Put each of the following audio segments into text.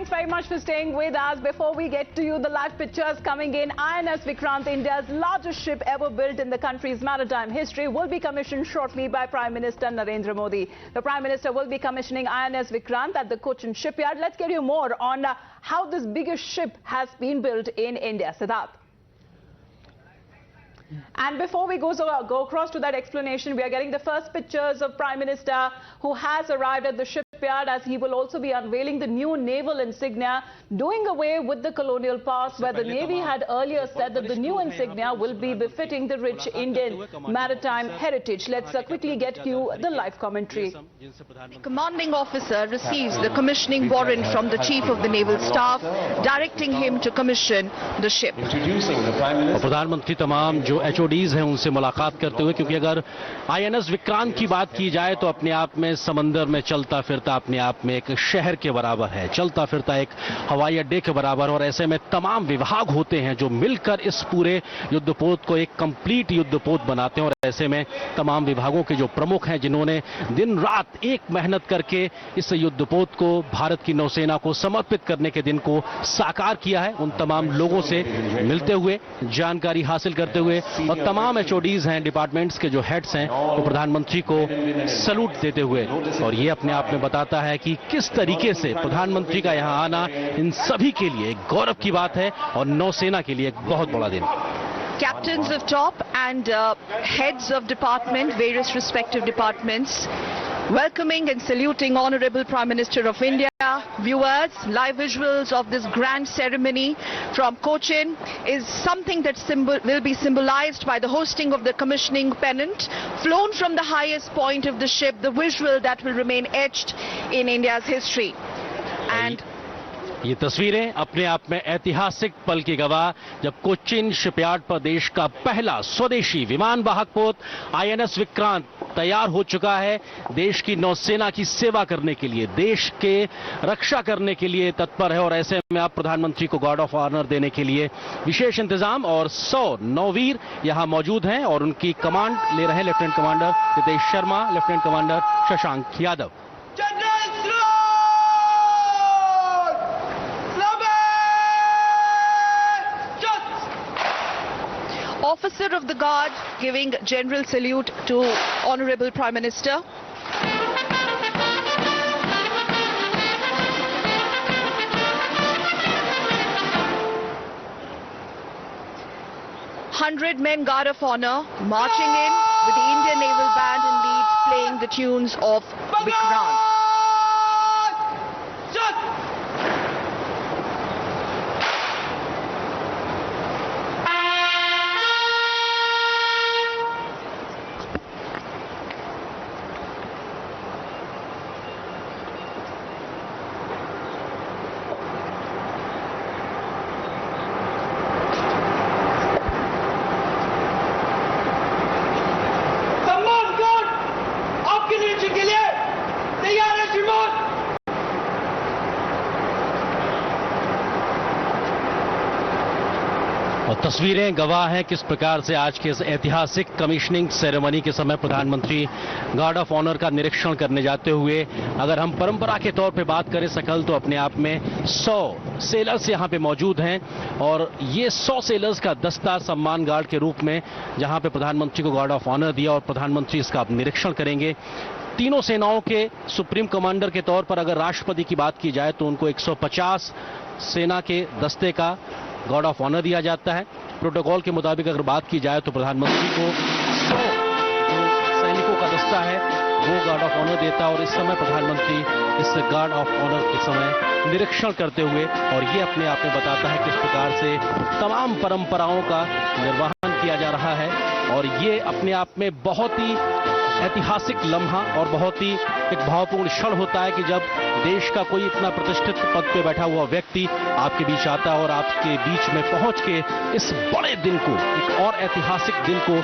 Thanks very much for staying with us. Before we get to you, the live pictures coming in. INS Vikrant, India's largest ship ever built in the country's maritime history, will be commissioned shortly by Prime Minister Narendra Modi. The Prime Minister will be commissioning INS Vikrant at the Cochin Shipyard. Let's get you more on how this biggest ship has been built in India. Siddharth. And before we go across to that explanation, we are getting the first pictures of Prime Minister who has arrived at the shipyard, as he will also be unveiling the new naval insignia, doing away with the colonial past, where the Navy had earlier said that the new insignia will be befitting the rich Indian maritime heritage. Let's quickly get you the live commentary. The commanding officer receives the commissioning warrant from the Chief of the Naval Staff, directing him to commission the ship. प्रधानमंत्री तमाम जो HODs हैं उनसे मुलाकात करते हुए, क्योंकि अगर INS विक्रांत की बात की जाए तो अपने आप में समंदर में चलता फिरता अपने आप में एक शहर के बराबर है, चलता फिरता एक हवाई अड्डे के बराबर। और ऐसे में तमाम विभाग होते हैं जो मिलकर इस पूरे युद्धपोत को एक कंप्लीट युद्धपोत बनाते हैं। और ऐसे में तमाम विभागों के जो प्रमुख हैं, जिन्होंने दिन रात एक मेहनत करके इस युद्धपोत को भारत की नौसेना को समर्पित करने के दिन को साकार किया है, उन तमाम लोगों से मिलते हुए, जानकारी हासिल करते हुए, और तमाम HODs हैं, डिपार्टमेंट्स के जो हेड्स हैं, वो प्रधानमंत्री को सैल्यूट देते हुए। और ये अपने आप में बताता है कि किस तरीके से प्रधानमंत्री का यहां आना इन सभी के लिए एक गौरव की बात है और नौसेना के लिए एक बहुत बड़ा दिन। Captains of top and heads of department, various respective departments, welcoming and saluting Honorable Prime Minister of India. Viewers, live visuals of this grand ceremony from Cochin is something that will be symbolized by the hosting of the commissioning pennant, flown from the highest point of the ship, the visual that will remain etched in India's history. And ये तस्वीरें अपने आप में ऐतिहासिक पल की गवाह, जब कोचिन शिपयार्ड पर देश का पहला स्वदेशी विमान वाहक पोत INS विक्रांत तैयार हो चुका है, देश की नौसेना की सेवा करने के लिए, देश के रक्षा करने के लिए तत्पर है। और ऐसे में आप प्रधानमंत्री को गार्ड ऑफ ऑनर देने के लिए विशेष इंतजाम, और 100 नौवीर यहां मौजूद हैं और उनकी कमांड ले रहे हैं lieutenant commander Ritesh Sharma, lieutenant commander Shashank Yadav. Officer of the Guard giving general salute to Honorable Prime Minister. Men Guard of Honor marching in with the Indian Naval Band in lead, playing the tunes of Vikrant. और तस्वीरें गवाह हैं किस प्रकार से आज के इस ऐतिहासिक कमिश्निंग सेरेमनी के समय प्रधानमंत्री गार्ड ऑफ ऑनर का निरीक्षण करने जाते हुए, अगर हम परंपरा के तौर पे बात करें सकल, तो अपने आप में 100 सेलर्स यहां पे मौजूद हैं। और ये 100 सेलर्स का दस्ता सम्मान गार्ड के रूप में जहां पे प्रधानमंत्री को गार्ड ऑफ ऑनर दिया, और प्रधानमंत्री इसका निरीक्षण करेंगे। तीनों सेनाओं के सुप्रीम कमांडर के तौर पर अगर राष्ट्रपति की बात की जाए तो उनको 150 सेना के दस्ते का गार्ड ऑफ ऑनर दिया जाता है। प्रोटोकॉल के मुताबिक अगर बात की जाए तो प्रधानमंत्री को 100 जो सैनिकों का दस्ता है वो गार्ड ऑफ ऑनर देता है। और इस समय प्रधानमंत्री इस गार्ड ऑफ ऑनर के समय निरीक्षण करते हुए, और ये अपने आप में बताता है किस प्रकार से तमाम परंपराओं का निर्वहन किया जा रहा है। और ये अपने आप में बहुत ही ऐतिहासिक लम्हा और बहुत ही एक भावपूर्ण क्षण होता है कि जब देश का कोई इतना प्रतिष्ठित पद पे बैठा हुआ व्यक्ति आपके बीच आता है और आपके बीच में पहुंच के इस बड़े दिन को, एक और ऐतिहासिक दिन को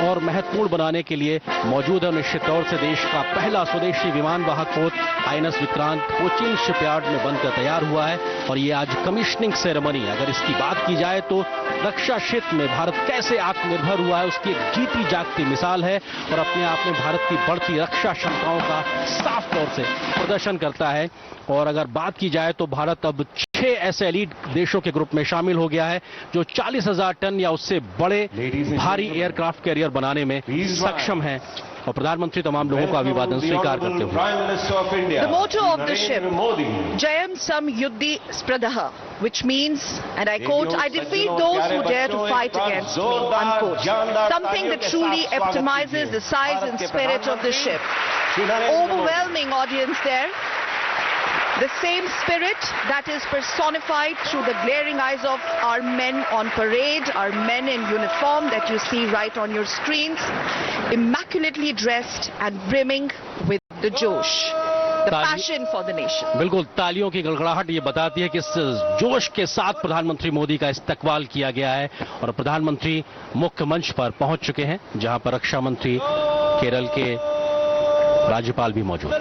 और महत्वपूर्ण बनाने के लिए मौजूद है। निश्चित तौर से देश का पहला स्वदेशी विमान वाहक पोत INS विक्रांत कोचिन शिपयार्ड में बनकर तैयार हुआ है। और ये आज कमिश्निंग सेरेमनी, अगर इसकी बात की जाए तो रक्षा क्षेत्र में भारत कैसे आत्मनिर्भर हुआ है उसकी एक जीती जागती मिसाल है। और अपने आप में भारत की बढ़ती रक्षा क्षमताओं का साफ तौर से प्रदर्शन करता है। और अगर बात की जाए तो भारत अब 6 ऐसे एलीट देशों के ग्रुप में शामिल हो गया है जो 40,000 टन या उससे बड़े भारी एयरक्राफ्ट कैरियर बनाने में सक्षम है। और प्रधानमंत्री तमाम लोगों का अभिवादन स्वीकार करते हुए The motto of the ship, Jayam Sam Yuddhi Spradaha, which means, and I quote, I defeat those who dare to fight against me, unquote. Something that truly epitomizes the size and spirit of the ship. Overwhelming audience there. The same spirit that is personified through the glaring eyes of our men on parade, our men in uniform that you see right on your screens, immaculately dressed and brimming with the Josh, the passion for the nation. बिल्कुल, तालियों की गड़गड़ाहट ये बताती है कि इस जोश के साथ प्रधानमंत्री मोदी का इस्तकबाल किया गया है और प्रधानमंत्री मुख्य मंच पर पहुंच चुके हैं, जहां पर रक्षा मंत्री केरल के राज्यपाल भी मौजूद हैं।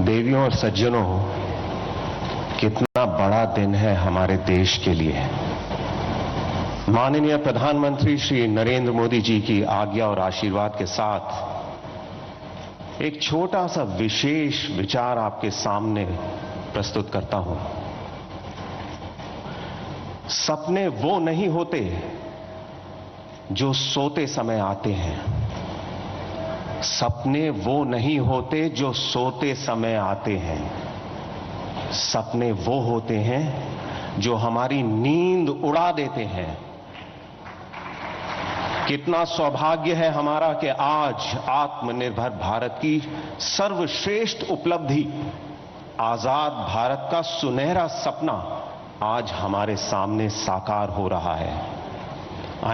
देवियों और सज्जनों, कितना बड़ा दिन है हमारे देश के लिए। माननीय प्रधानमंत्री श्री नरेंद्र मोदी जी की आज्ञा और आशीर्वाद के साथ एक छोटा सा विशेष विचार आपके सामने प्रस्तुत करता हूं। सपने वो नहीं होते जो सोते समय आते हैं। सपने वो नहीं होते जो सोते समय आते हैं। सपने वो होते हैं जो हमारी नींद उड़ा देते हैं। कितना सौभाग्य है हमारा कि आज आत्मनिर्भर भारत की सर्वश्रेष्ठ उपलब्धि, आजाद भारत का सुनहरा सपना आज हमारे सामने साकार हो रहा है।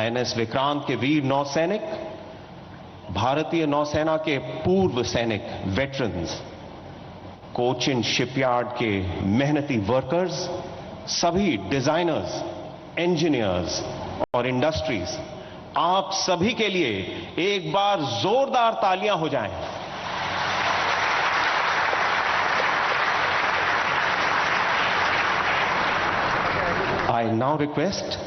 INS विक्रांत के वीर नौसैनिक, भारतीय नौसेना के पूर्व सैनिक वेटरन्स, कोचिन शिपयार्ड के मेहनती वर्कर्स, सभी डिजाइनर्स, इंजीनियर्स और इंडस्ट्रीज, आप सभी के लिए एक बार जोरदार तालियां हो जाएं। I now request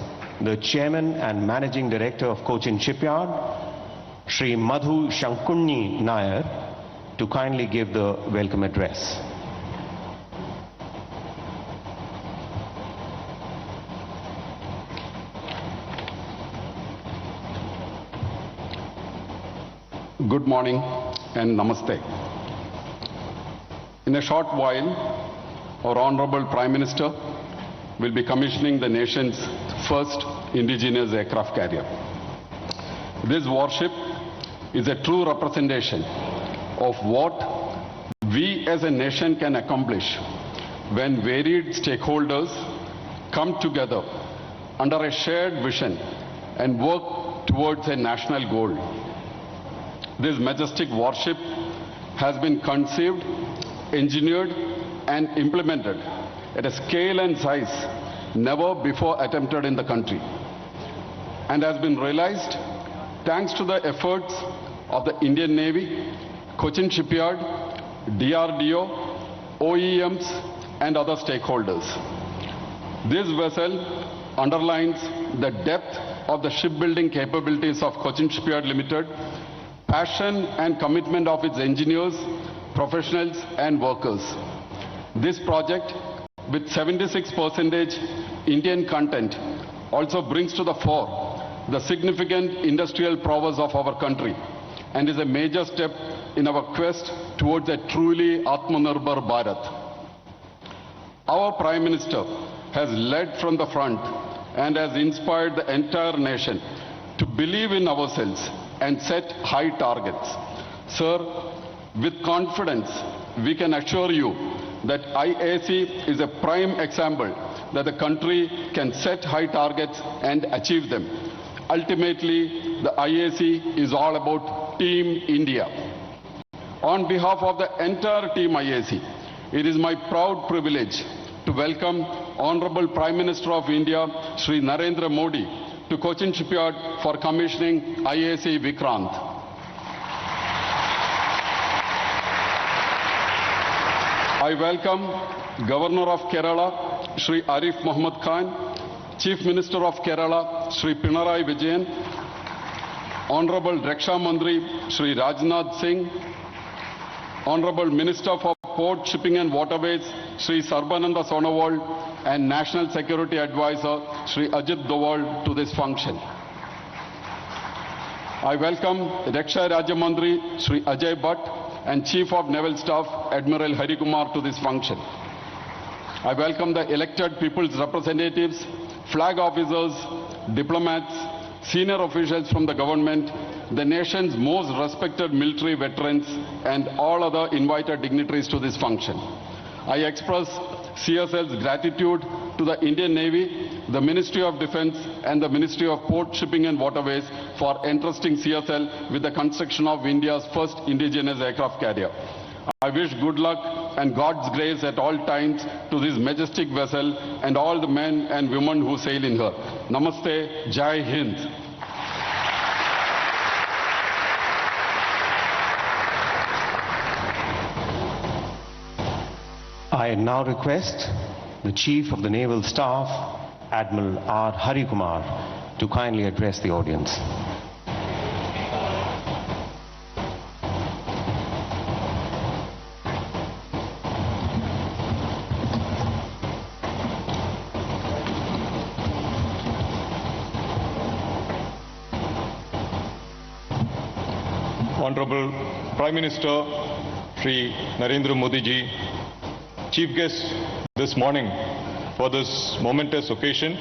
the Chairman and Managing Director of Cochin Shipyard, Shri Madhu S Nair, to kindly give the welcome address. Good morning and namaste. In a short while, our Honorable Prime Minister will be commissioning the nation's first indigenous aircraft carrier. This warship is a true representation of what we as a nation can accomplish when varied stakeholders come together under a shared vision and work towards a national goal. This majestic warship has been conceived, engineered and implemented at a scale and size never before attempted in the country, and has been realized thanks to the efforts of the Indian Navy, Cochin Shipyard, DRDO, OEMs and other stakeholders. This vessel underlines the depth of the shipbuilding capabilities of Cochin Shipyard Limited, passion and commitment of its engineers, professionals and workers. This project, with 76% Indian content, also brings to the fore the significant industrial prowess of our country and is a major step in our quest towards a truly Atmanirbhar Bharat. Our Prime Minister has led from the front and has inspired the entire nation to believe in ourselves and set high targets. Sir, with confidence, we can assure you that IAC is a prime example that the country can set high targets and achieve them. Ultimately, the IAC is all about Team India. On behalf of the entire Team IAC, it is my proud privilege to welcome Honorable Prime Minister of India, Shri Narendra Modi, to Cochin Shipyard for commissioning INS Vikrant. I welcome Governor of Kerala, Shri Arif Muhammad Khan, Chief Minister of Kerala, Shri Pinarayi Vijayan, Honorable Raksha Mandri, Shri Rajnath Singh, Honorable Minister for Port, Shipping and Waterways, Shri Sarbananda Sonowal, and National Security Advisor, Shri Ajit Doval, to this function. I welcome Raksha Rajya Mandri, Shri Ajay Bhatt, and Chief of Naval Staff, Admiral Hari Kumar, to this function. I welcome the elected people's representatives, flag officers, diplomats, senior officials from the government, the nation's most respected military veterans, and all other invited dignitaries to this function. I express CSL's gratitude to the Indian Navy, the Ministry of Defence, and the Ministry of Port, Shipping and Waterways for entrusting CSL with the construction of India's first indigenous aircraft carrier. I wish good luck and God's grace at all times to this majestic vessel and all the men and women who sail in her. Namaste, Jai Hind. I now request the Chief of the Naval Staff, Admiral R. Hari Kumar, to kindly address the audience. Honorable Prime Minister Shri Narendra Modi ji, Chief guest this morning for this momentous occasion,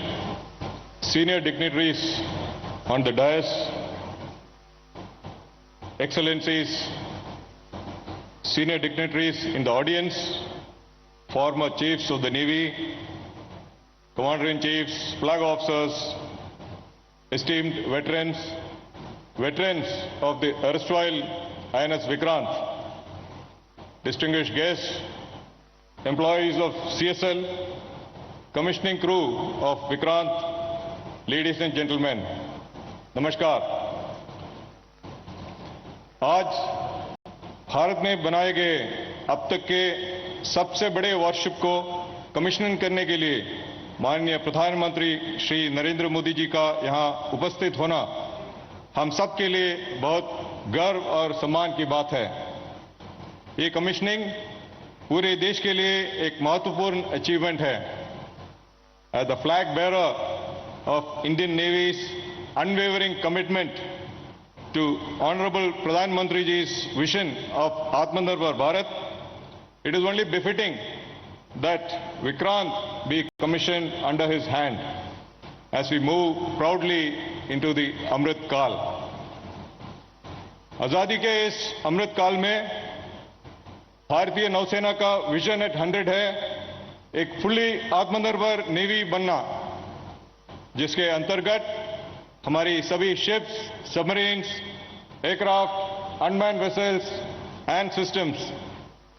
senior dignitaries on the dais, Excellencies, senior dignitaries in the audience, former chiefs of the Navy, Commander-in-Chiefs, flag officers, esteemed veterans, veterans of the erstwhile INS Vikrant, distinguished guests, employees of CSL, commissioning crew of Vikrant, ladies and gentlemen, नमस्कार। आज भारत में बनाए गए अब तक के सबसे बड़े वॉरशिप को कमीशनिंग करने के लिए माननीय प्रधानमंत्री श्री नरेंद्र मोदी जी का यहां उपस्थित होना हम सब के लिए बहुत गर्व और सम्मान की बात है। ये कमीशनिंग पूरे देश के लिए एक महत्वपूर्ण अचीवमेंट है। As the flag bearer of Indian Navy's unwavering commitment to honourable प्रधानमंत्री जी's vision of Atmanirbhar Bharat, it is only befitting that Vikrant be commissioned under his hand as we move proudly into the Amrit Kaal. आजादी के इस अमृत काल में भारतीय नौसेना का विजन एट 100 है एक फुल्ली आत्मनिर्भर नेवी बनना, जिसके अंतर्गत हमारी सभी ships, submarines, aircraft, unmanned vessels and systems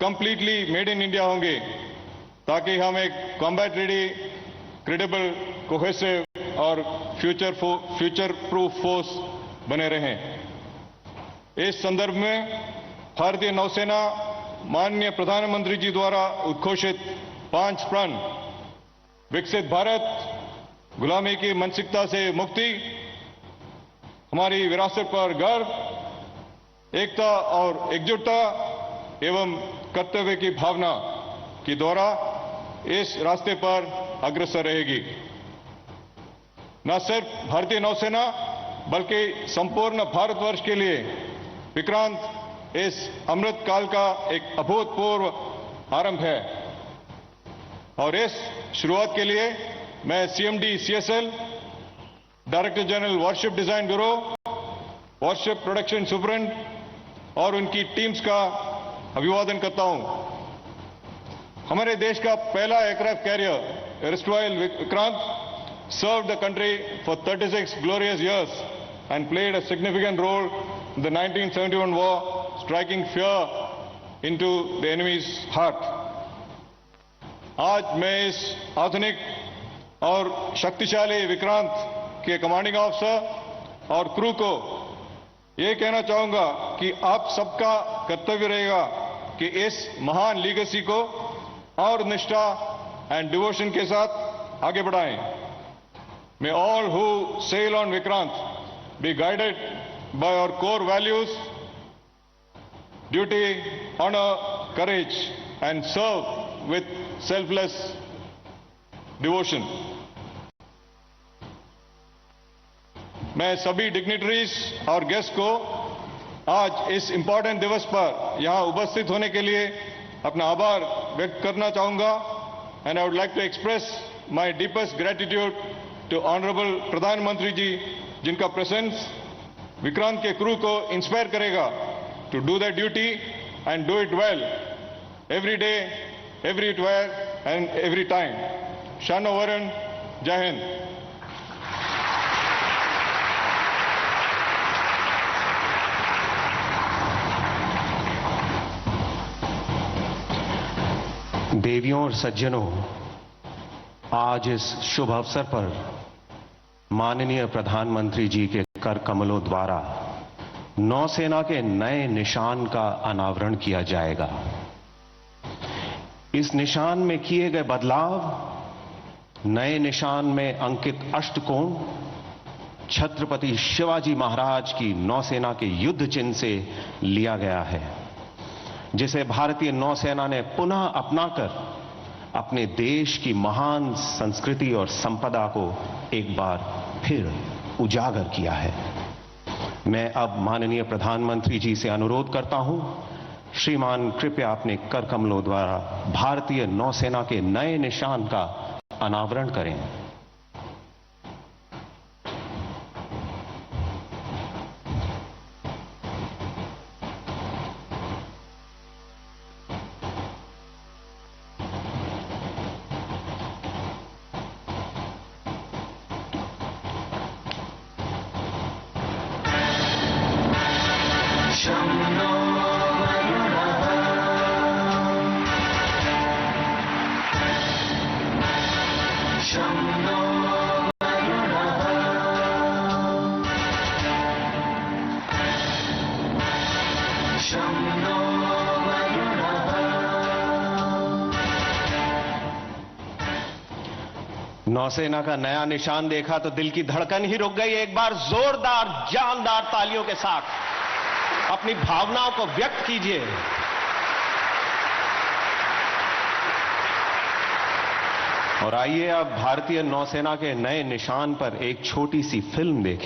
completely made in India होंगे, ताकि हम एक कॉम्बैट रेडी, क्रेडिबल, कोहेसिव और फ्यूचर प्रूफ फोर्स बने रहें। इस संदर्भ में भारतीय नौसेना माननीय प्रधानमंत्री जी द्वारा उद्घोषित 5 प्रण विकसित भारत, गुलामी की मानसिकता से मुक्ति, हमारी विरासत पर गर्व, एकता और एकजुटता एवं कर्तव्य की भावना के द्वारा इस रास्ते पर अग्रसर रहेगी। न सिर्फ भारतीय नौसेना बल्कि संपूर्ण भारतवर्ष के लिए विक्रांत इस अमृत काल का एक अभूतपूर्व आरंभ है और इस शुरुआत के लिए मैं CMD CSL, director general warship design bureau, warship production superintendent और उनकी टीम्स का अभिवादन करता हूं। हमारे देश का पहला aircraft carrier erstwhile Vikrant served the country for 36 glorious years and played a significant role in the 1971 war, striking fear into the enemy's heart. आज मैं इस आधुनिक और शक्तिशाली विक्रांत के कमांडिंग ऑफिसर और क्रू को ये कहना चाहूंगा कि आप सबका कर्तव्य रहेगा कि इस महान लीगेसी को और निष्ठा एंड डिवोशन के साथ आगे बढ़ाएं। May all who sail on Vikrant be guided by our core values, duty, honor, courage, and serve with selfless devotion. मैं सभी डिग्निटरीज और गेस्ट को आज इस इंपॉर्टेंट दिवस पर यहां उपस्थित होने के लिए अपना आभार व्यक्त करना चाहूंगा and I would like to express my deepest gratitude to honourable प्रधानमंत्री जी, जिनका प्रेजेंस विक्रांत के क्रू को इंस्पायर करेगा to do the duty and do it well every day, everywhere and every time. शानो वरण, जय हिंद। देवियों और सज्जनों, आज इस शुभ अवसर पर माननीय प्रधानमंत्री जी के कर कमलों द्वारा नौसेना के नए निशान का अनावरण किया जाएगा। इस निशान में किए गए बदलाव, नए निशान में अंकित अष्टकोण छत्रपति शिवाजी महाराज की नौसेना के युद्ध चिन्ह से लिया गया है, जिसे भारतीय नौसेना ने पुनः अपनाकर अपने देश की महान संस्कृति और संपदा को एक बार फिर उजागर किया है। मैं अब माननीय प्रधानमंत्री जी से अनुरोध करता हूं, श्रीमान कृपया अपने कर कमलों द्वारा भारतीय नौसेना के नए निशान का अनावरण करें। नौसेना का नया निशान देखा तो दिल की धड़कन ही रुक गई। एक बार जोरदार जानदार तालियों के साथ अपनी भावनाओं को व्यक्त कीजिए। और आइए अब भारतीय नौसेना के नए निशान पर एक छोटी सी फिल्म देखें।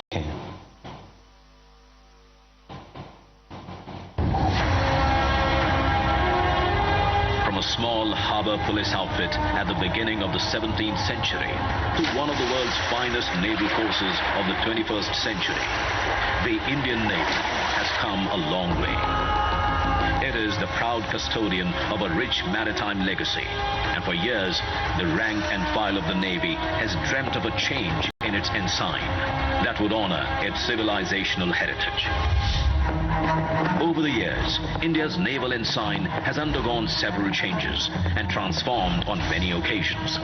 A small harbor police outfit at the beginning of the 17th century to one of the world's finest naval forces of the 21st century, the Indian Navy has come a long way. It is the proud custodian of a rich maritime legacy, and for years the rank and file of the Navy has dreamt of a change in its ensign that would honor its civilizational heritage. Over the years, India's Naval Ensign has undergone several changes and transformed on many occasions,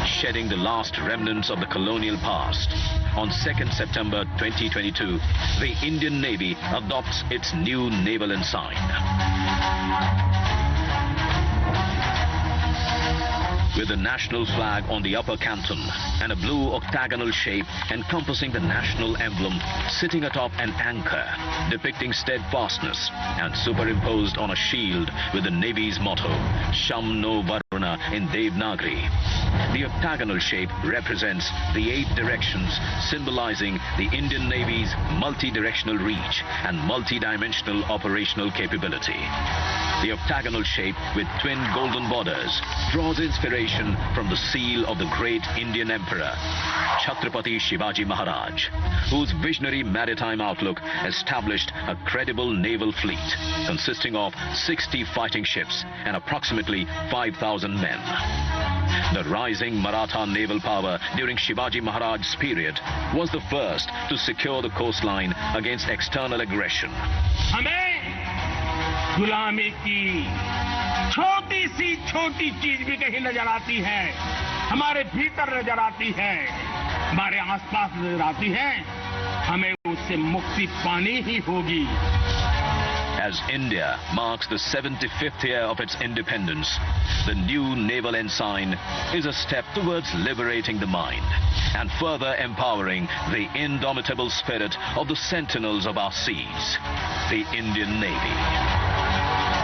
shedding the last remnants of the colonial past. On 2nd September 2022, the Indian Navy adopts its new Naval Ensign. With the national flag on the upper canton and a blue octagonal shape encompassing the national emblem sitting atop an anchor depicting steadfastness and superimposed on a shield with the Navy's motto, Sham No Varuna in Devanagari. The octagonal shape represents the 8 directions, symbolizing the Indian Navy's multi-directional reach and multi-dimensional operational capability. The octagonal shape with twin golden borders draws inspiration from the seal of the great Indian Emperor, Chhatrapati Shivaji Maharaj, whose visionary maritime outlook established a credible naval fleet consisting of 60 fighting ships and approximately 5,000 men. The rising Maratha naval power during Shivaji Maharaj's period was the first to secure the coastline against external aggression. गुलामी की छोटी सी छोटी चीज भी कहीं नजर आती है, हमारे भीतर नजर आती है, हमारे आसपास नजर आती है, हमें उससे मुक्ति पानी ही होगी। As India marks the 75th year of its independence, the new Naval Ensign is a step towards liberating the mind and further empowering the indomitable spirit of the sentinels of our seas, the Indian Navy.